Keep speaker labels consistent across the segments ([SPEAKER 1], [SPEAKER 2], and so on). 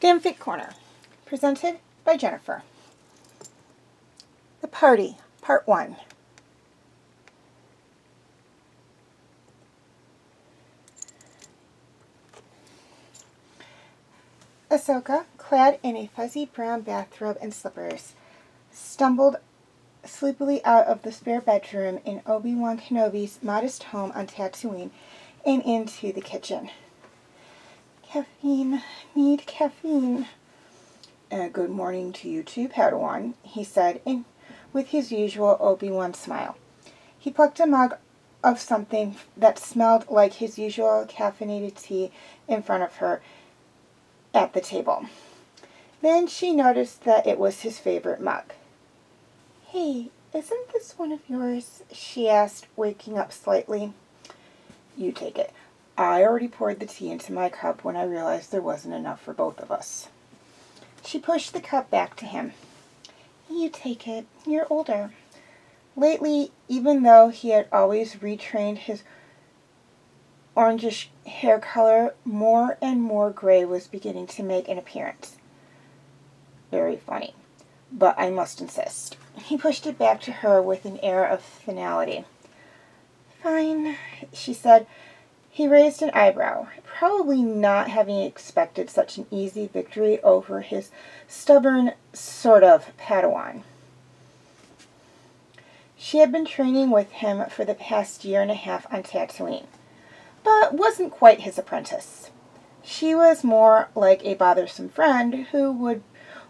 [SPEAKER 1] Fanfic Corner, presented by Jennifer. The Party, Part 1. Ahsoka, clad in a fuzzy brown bathrobe and slippers, stumbled sleepily out of the spare bedroom in Obi-Wan Kenobi's modest home on Tatooine and into the kitchen. Caffeine. Need caffeine. Good morning to you too, Padawan, he said with his usual Obi-Wan smile. He plucked a mug of something that smelled like his usual caffeinated tea in front of her at the table. Then she noticed that it was his favorite mug. Hey, isn't this one of yours? She asked, waking up slightly. You take it. I already poured the tea into my cup when I realized there wasn't enough for both of us. She pushed the cup back to him. You take it. You're older. Lately, even though he had always retrained his orangish hair color, more and more gray was beginning to make an appearance. Very funny, but I must insist. He pushed it back to her with an air of finality. Fine, she said. He raised an eyebrow, probably not having expected such an easy victory over his stubborn, sort of, Padawan. She had been training with him for the past year and a half on Tatooine, but wasn't quite his apprentice. She was more like a bothersome friend who would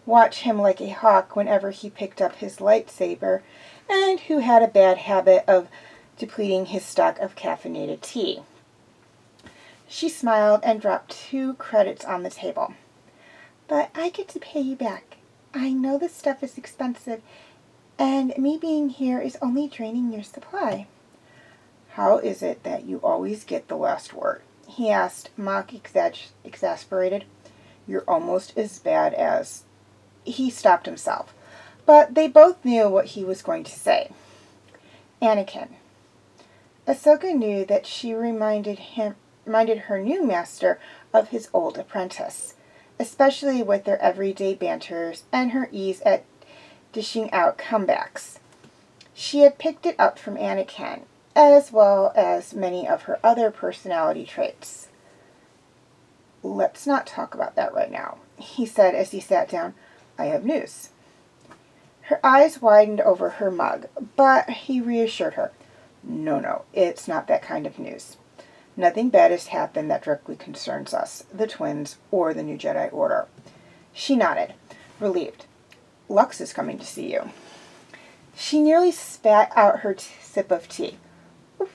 [SPEAKER 1] watch him like a hawk whenever he picked up his lightsaber, and who had a bad habit of depleting his stock of caffeinated tea. She smiled and dropped 2 credits on the table. But I get to pay you back. I know this stuff is expensive, and me being here is only draining your supply. How is it that you always get the last word? He asked, exasperated. You're almost as bad as... He stopped himself, but they both knew what he was going to say. Anakin. Ahsoka knew that she reminded her new master of his old apprentice, especially with their everyday banters and her ease at dishing out comebacks. She had picked it up from Anakin, as well as many of her other personality traits. Let's not talk about that right now, he said as he sat down. I have news. Her eyes widened over her mug, but he reassured her. No, it's not that kind of news. Nothing bad has happened that directly concerns us, the twins, or the New Jedi Order. She nodded, relieved. Lux is coming to see you. She nearly spat out her sip of tea.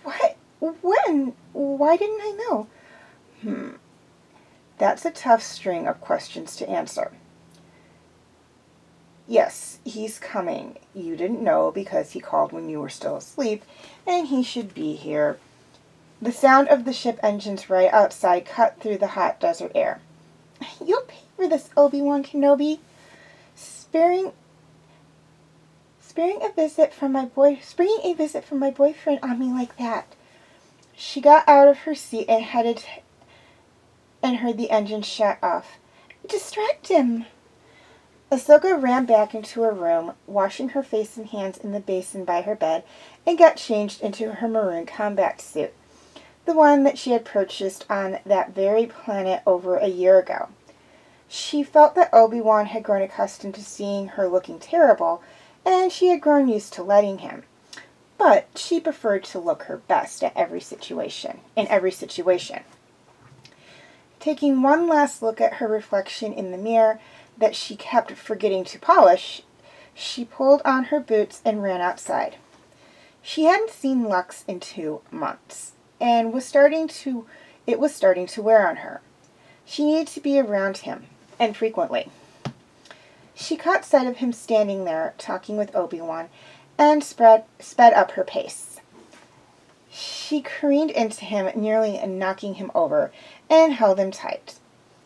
[SPEAKER 1] What? When? Why didn't I know? That's a tough string of questions to answer. Yes, he's coming. You didn't know because he called when you were still asleep, and he should be here. The sound of the ship engines right outside cut through the hot desert air. You'll pay for this, Obi-Wan Kenobi. Springing a visit from my boyfriend on me like that. She got out of her seat and heard the engine shut off. Distract him! Ahsoka ran back into her room, washing her face and hands in the basin by her bed, and got changed into her maroon combat suit, the one that she had purchased on that very planet over a year ago. She felt that Obi-Wan had grown accustomed to seeing her looking terrible, and she had grown used to letting him. But she preferred to look her best in every situation. Taking one last look at her reflection in the mirror that she kept forgetting to polish, she pulled on her boots and ran outside. She hadn't seen Lux in 2 months, and it was starting to wear on her. She needed to be around him, and frequently. She caught sight of him standing there, talking with Obi-Wan, and sped up her pace. She careened into him, nearly knocking him over, and held him tight.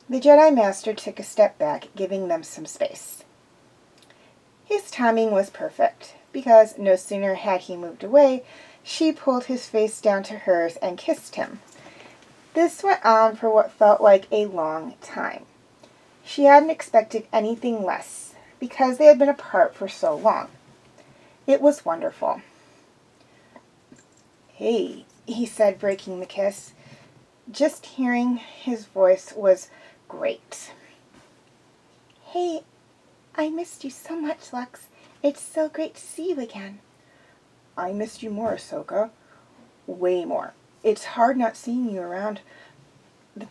[SPEAKER 1] The Jedi Master took a step back, giving them some space. His timing was perfect, because no sooner had he moved away, she pulled his face down to hers and kissed him. This went on for what felt like a long time. She hadn't expected anything less, because they had been apart for so long. It was wonderful. "Hey," he said, breaking the kiss. Just hearing his voice was great. "Hey, I missed you so much, Lux. It's so great to see you again." "I missed you more, Ahsoka. Way more. It's hard not seeing you around the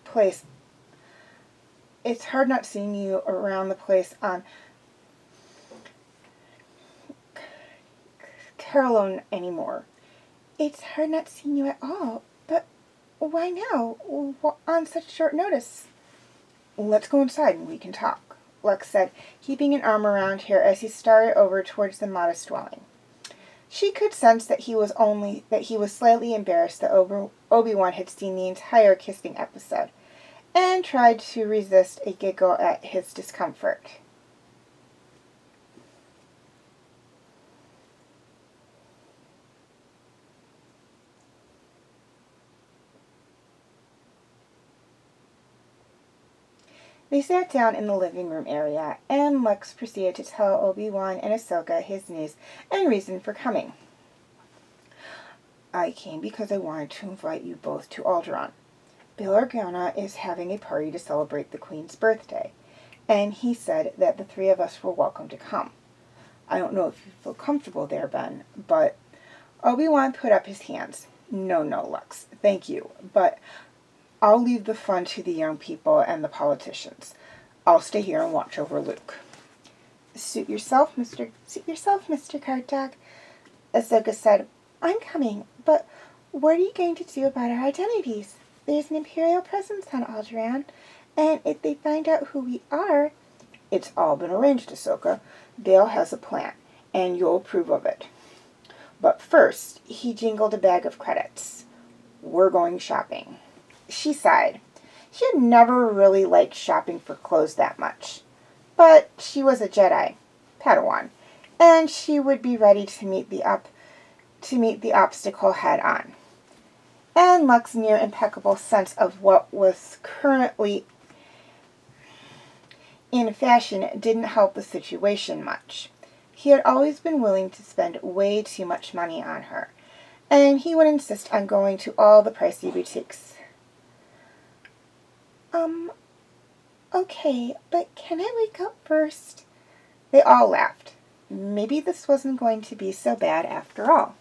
[SPEAKER 1] place. It's hard not seeing you around the place on Carolone anymore." "It's hard not seeing you at all. But why now? On such short notice?" "Let's go inside and we can talk," Lux said, keeping an arm around her as he started over towards the modest dwelling. She could sense that he was slightly embarrassed that Obi-Wan had seen the entire kissing episode, and tried to resist a giggle at his discomfort. They sat down in the living room area, and Lux proceeded to tell Obi-Wan and Ahsoka his news and reason for coming. "I came because I wanted to invite you both to Alderon. Bail Organa is having a party to celebrate the Queen's birthday, and he said that the 3 of us were welcome to come. I don't know if you feel comfortable there, Ben, but..." Obi-Wan put up his hands. No, Lux, thank you, but I'll leave the fun to the young people and the politicians. I'll stay here and watch over Luke." Suit yourself, Mr. Card Dog," Ahsoka said. "I'm coming, but what are you going to do about our identities? There's an Imperial presence on Alderon, and if they find out who we are..." "It's all been arranged, Ahsoka. Bail has a plan, and you'll approve of it. But first," he jingled a bag of credits, "we're going shopping." She sighed. She had never really liked shopping for clothes that much. But she was a Jedi, Padawan, and she would be ready to meet the obstacle head on. And Lux's near impeccable sense of what was currently in fashion didn't help the situation much. He had always been willing to spend way too much money on her, and he would insist on going to all the pricey boutiques. Okay, but can I wake up first?" They all laughed. Maybe this wasn't going to be so bad after all.